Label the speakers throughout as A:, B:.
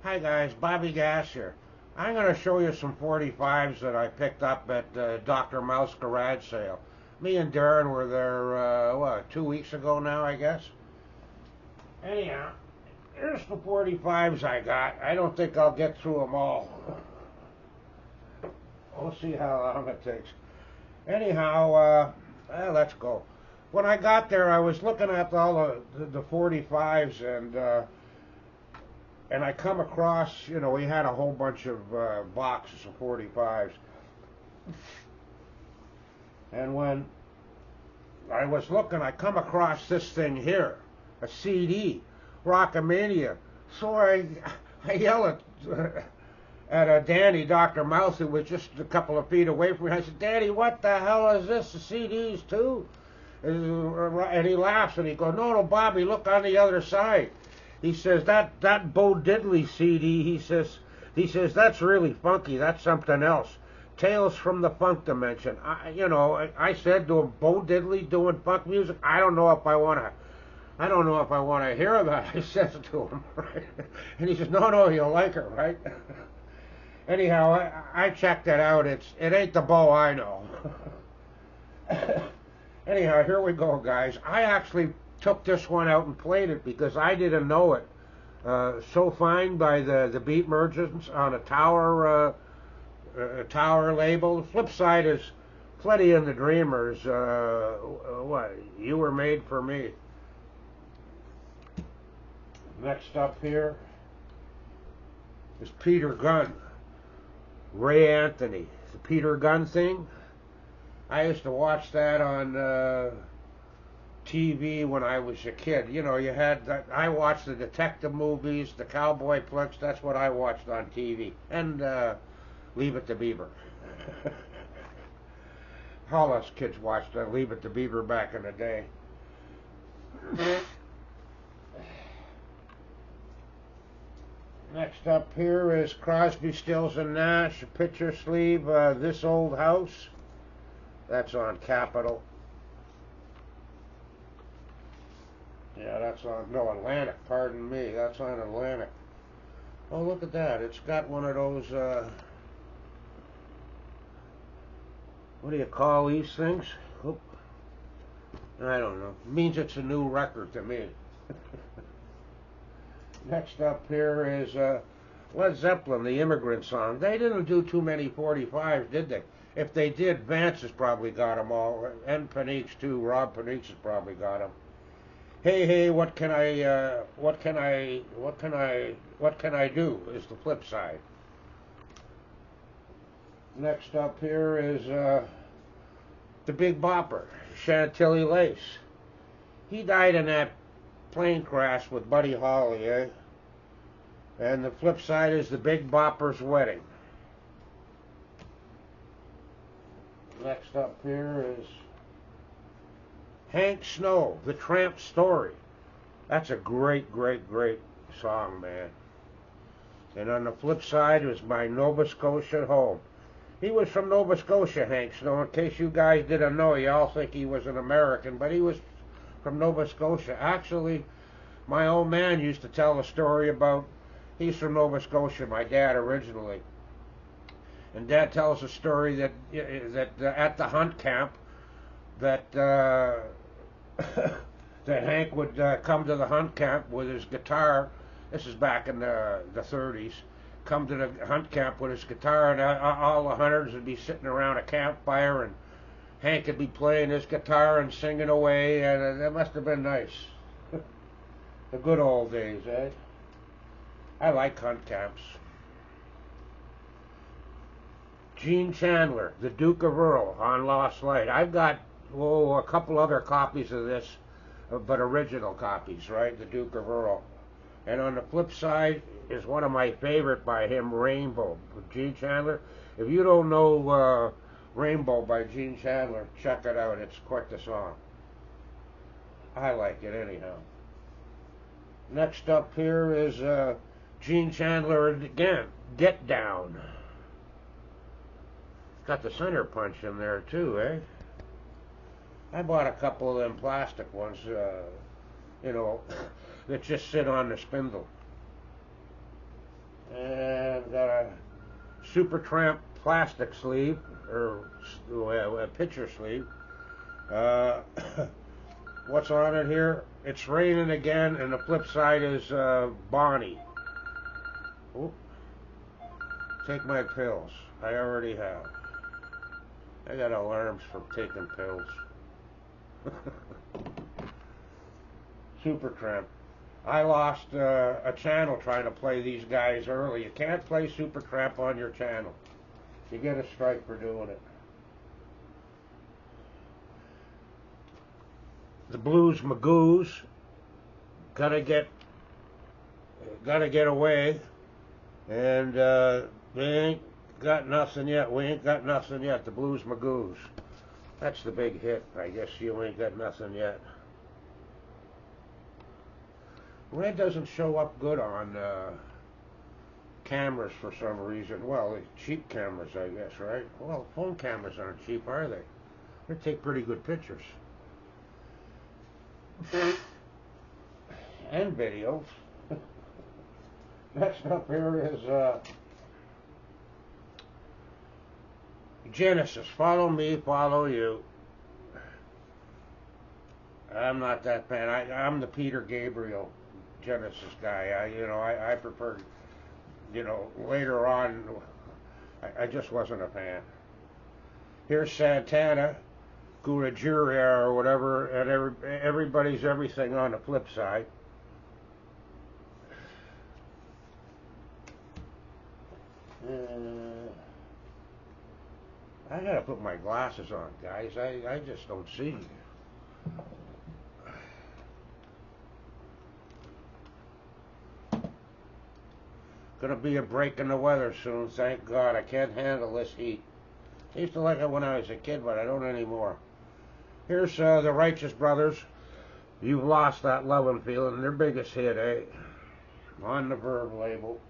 A: Hi guys, Bobby Gas here. I'm going to show you some 45s that I picked up at Dr. Mouse garage sale. Me and Darren were there, 2 weeks ago now, I guess. Anyhow, here's the 45s I got. I don't think I'll get through them all. We'll see how long it takes. Anyhow, let's go. When I got there, I was looking at all the 45s and I come across, we had a whole bunch of boxes of 45s. And when I was looking, I come across this thing here, a CD, Rockamania. So I yell at Danny, Dr. Mouse, who was just a couple of feet away from me. I said, Danny, what the hell is this, the CDs too? And he laughs and he goes, no, Bobby, look on the other side. He says, that Bo Diddley CD, he says, that's really funky. That's something else. Tales from the Funk Dimension. I said to him, Bo Diddley doing funk music? I don't know if I want to hear that. I says to him, right? And he says, no, you'll like it, right? Anyhow, I checked it out. It ain't the Bo I know. Anyhow, here we go, guys. I actually took this one out and played it because I didn't know it. So Fine by the Beat Merchants on a Tower label. The flip side is Freddie and the Dreamers. You Were Made for Me. Next up here is Peter Gunn, Ray Anthony. The Peter Gunn thing. I used to watch that on TV when I was a kid. You had that. I watched the detective movies, the cowboy flicks. That's what I watched on TV. And Leave It to Beaver. All us kids watched Leave It to Beaver back in the day. Next up here is Crosby, Stills and Nash, picture sleeve, This Old House. That's on Capitol. Yeah, that's on, no, Atlantic, pardon me. That's on Atlantic. Oh, look at that. It's got one of those, what do you call these things? Oop. I don't know. It means it's a new record to me. Next up here is Led Zeppelin, The Immigrant Song. They didn't do too many 45s, did they? If they did, Vance has probably got them all, and Paniques too. Rob Paniques has probably got them. Hey, what can I do? Is the flip side. Next up here is the Big Bopper, Chantilly Lace. He died in that plane crash with Buddy Holly, eh? And the flip side is the Big Bopper's Wedding. Next up here is Hank Snow, The Tramp Story. That's a great song, man. And on the flip side was My Nova Scotia Home. He was from Nova Scotia, Hank Snow. In case you guys didn't know, you all think he was an American, but he was from Nova Scotia. Actually, my old man used to tell a story about, he's from Nova Scotia, my dad originally. And Dad tells a story that at the hunt camp, that that Hank would come to the hunt camp with his guitar. This is back in the 30s. Come to the hunt camp with his guitar, and all the hunters would be sitting around a campfire, and Hank would be playing his guitar and singing away, and that must have been nice. The good old days, eh? I like hunt camps. Gene Chandler, The Duke of Earl on Lost Light. I've got a couple other copies of this, but original copies, right? The Duke of Earl. And on the flip side is one of my favorite by him, Rainbow, Gene Chandler. If you don't know Rainbow by Gene Chandler, check it out. It's quite the song. I like it anyhow. Next up here is Gene Chandler again, Get Down. Got the center punch in there too, eh? I bought a couple of them plastic ones, that just sit on the spindle. and got a Supertramp plastic sleeve, or a picture sleeve. Uh, what's on it here? It's raining again, and the flip side is Bonnie. Oop. Take my pills. I already have. I got alarms for taking pills. Supertramp. I lost a channel trying to play these guys early. You can't play Supertramp on your channel. You get a strike for doing it. The Blues Magoos. Gotta get away. And they ain't got nothing yet. We ain't got nothing yet. The Blues Magoos. That's the big hit. I guess you ain't got nothing yet. Red doesn't show up good on cameras for some reason. Well, cheap cameras, I guess, right? Well, phone cameras aren't cheap, are they? They take pretty good pictures. And videos. Next up here is Genesis. Follow me, follow you. I'm not that fan. I'm the Peter Gabriel Genesis guy. I prefer, later on, I just wasn't a fan. Here's Santana, Gurajuria or whatever, and everybody's everything on the flip side. I gotta put my glasses on, guys. I just don't see. Gonna be a break in the weather soon, thank God. I can't handle this heat. I used to like it when I was a kid, but I don't anymore. Here's the Righteous Brothers. You've Lost That Lovin' Feeling. Their biggest hit, eh? On the Verve label.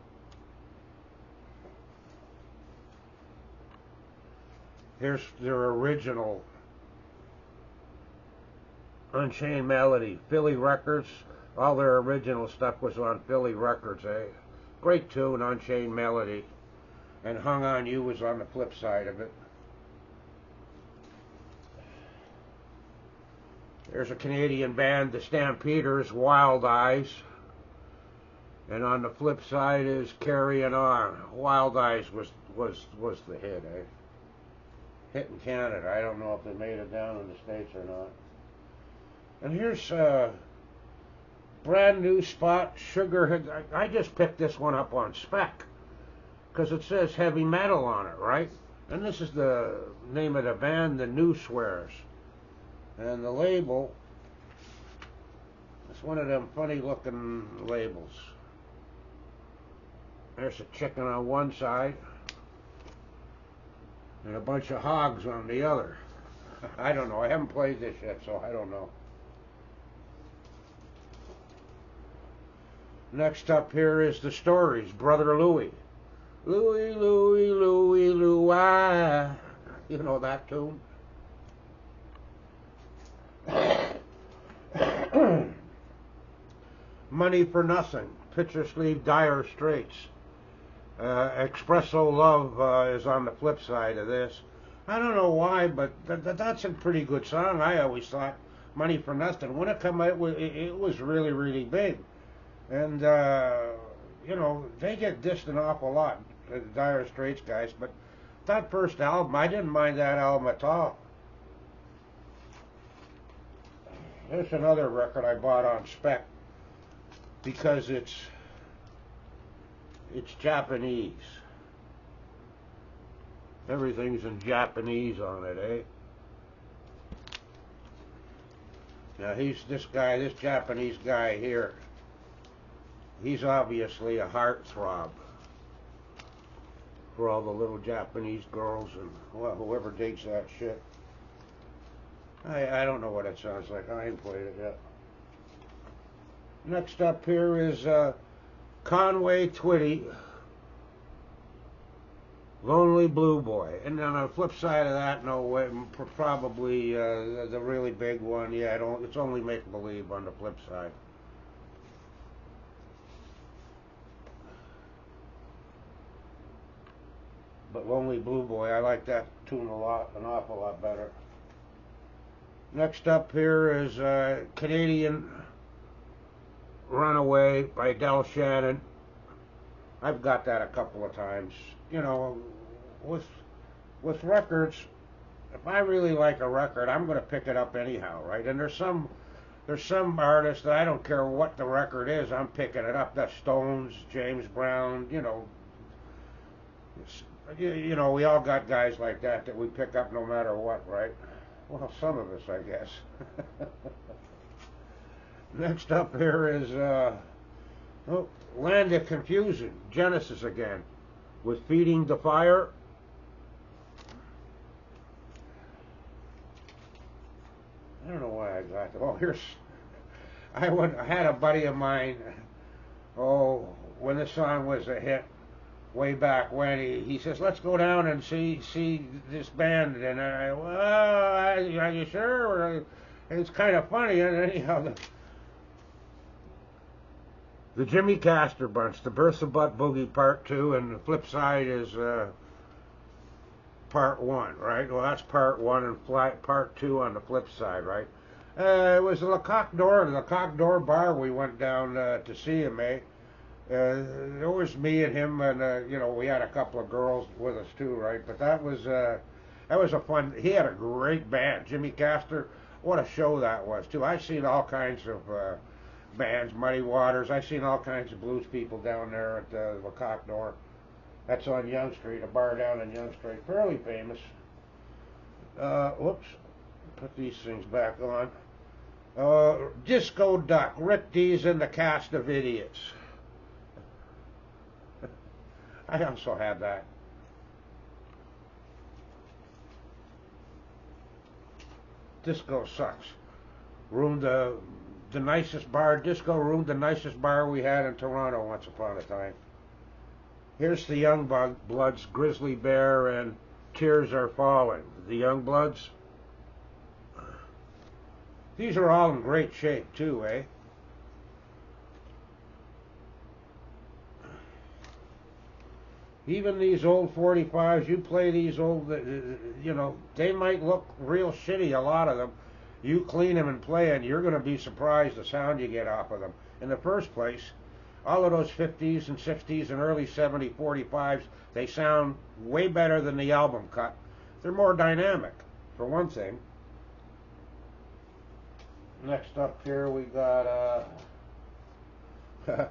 A: Here's their original Unchained Melody. Philly Records. All their original stuff was on Philly Records, eh? Great tune, Unchained Melody. And Hung On You was on the flip side of it. There's a Canadian band, the Stampeders, Wild Eyes. And on the flip side is Carrying On. Wild Eyes was the hit, eh? Hit in Canada. I don't know if they made it down in the States or not. And here's brand new spot, Sugarhead. I just picked this one up on spec because it says heavy metal on it, right? And this is the name of the band, the New Swears. And the label, it's one of them funny looking labels. There's a chicken on one side and a bunch of hogs on the other. I don't know. I haven't played this yet, so I don't know. Next up here is the Stories, Brother Louie. Louie, Louie, Louie, Louie. You know that tune? Money for Nothing, Picture Sleeve, Dire Straits. Espresso Love is on the flip side of this. I don't know why, but that's a pretty good song. I always thought Money for Nothing. When it came out, it was really, really big. And, they get dissed an awful lot, the Dire Straits guys, but that first album, I didn't mind that album at all. There's another record I bought on spec because it's Japanese. Everything's in Japanese on it, eh? Now this Japanese guy here. He's obviously a heartthrob for all the little Japanese girls and whoever digs that shit. I don't know what it sounds like. I ain't played it yet. Next up here is Conway Twitty, Lonely Blue Boy. And on the flip side of that, no way, probably the really big one. Yeah, it's only Make Believe on the flip side. But Lonely Blue Boy, I like that tune an awful lot better. Next up here is Canadian Runaway by Del Shannon. I've got that a couple of times. You know, with records, if I really like a record, I'm going to pick it up anyhow, right? And there's some artists that I don't care what the record is, I'm picking it up. The Stones, James Brown, you know, we all got guys like that we pick up no matter what, right? Well, some of us, I guess. Next up here is Land of Confusion, Genesis again, with Feeding the Fire. I don't know why I got that. Oh, I had a buddy of mine, when the song was a hit, way back when, he says, let's go down and see this band. And are you sure? And it's kind of funny. And anyhow, the Jimmy Castor Bunch, the Bertha Butt Boogie Part 2, and the flip side is Part 1, right? Well, that's Part 1 and Part 2 on the flip side, right? It was the Coq d'Or bar we went down to see him, eh? It was me and him, and we had a couple of girls with us too, right? But that was a fun. He had a great band, Jimmy Castor. What a show that was too. I've seen all kinds of bands, Muddy Waters. I've seen all kinds of blues people down there at the Coq d'Or. That's on Yonge Street, a bar down on Yonge Street, fairly famous. Whoops, put these things back on. Disco Duck, Rick Dees and the Cast of Idiots. I also had that. Disco sucks. Ruined the nicest bar. Disco ruined the nicest bar we had in Toronto once upon a time. Here's the Youngbloods, Grizzly Bear, and Tears Are Falling. The Youngbloods. These are all in great shape too, eh? Even these old 45s, you play these old, they might look real shitty, a lot of them. You clean them and play, and you're going to be surprised the sound you get off of them. In the first place, all of those 50s and 60s and early 70 45s, they sound way better than the album cut. They're more dynamic, for one thing. Next up here we got The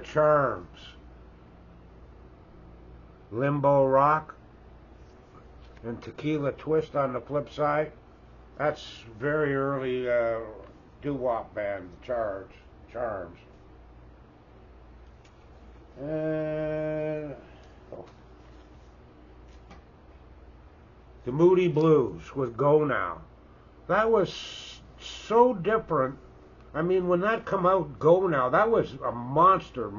A: Charms. Limbo Rock and Tequila Twist on the flip side. That's very early doo-wop band, Charms. And the Moody Blues with Go Now. That was so different. I mean, when that come out, Go Now, that was a monster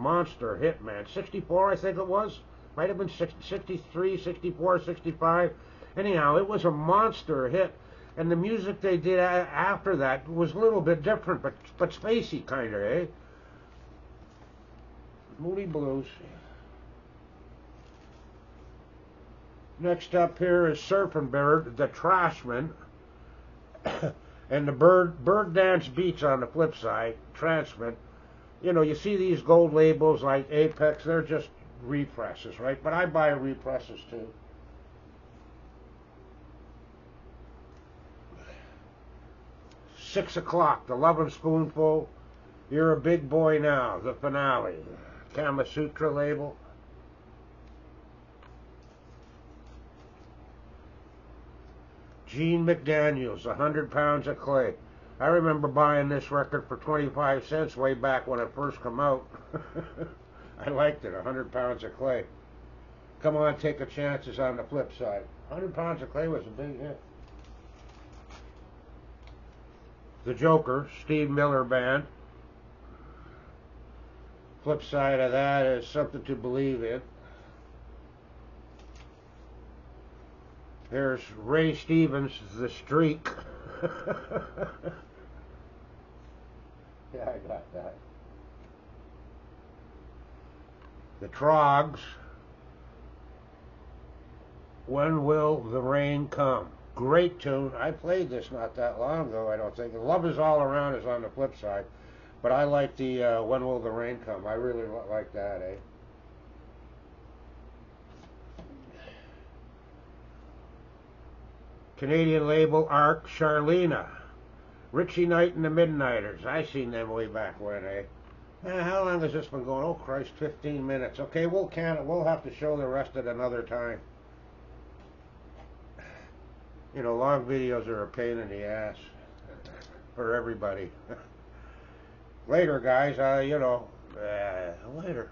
A: hit, man. 64, I think it was. Might have been 63, 64, 65. Anyhow, it was a monster hit. And the music they did after that was a little bit different, but spacey kind of, eh? Moody Blues. Next up here is Surfing Bird, the Trashmen. And the Bird Dance Beats on the flip side, Transmit. You see these gold labels like Apex, they're just represses, right? But I buy represses too. Six O'Clock, The Lovin' Spoonful, You're a Big Boy Now, the finale, Kama Sutra label. Gene McDaniels, 100 Pounds of Clay. I remember buying this record for 25 cents way back when it first came out. I liked it, 100 Pounds of Clay. Come On, Take a Chance is on the flip side. 100 Pounds of Clay was a big hit. The Joker, Steve Miller Band. Flip side of that is Something to Believe In. There's Ray Stevens, The Streak. Yeah, I got that. The Trogs, When Will the Rain Come? Great tune. I played this not that long ago, I don't think. Love Is All Around is on the flip side. But I like the When Will the Rain Come. I really like that, eh? Canadian label Arc Charlena. Richie Knight and the Midnighters. I seen them way back when, eh? How long has this been going? Oh Christ, 15 minutes. Okay, we'll have to show the rest at another time. You know, long videos are a pain in the ass for everybody. Later, guys. Later.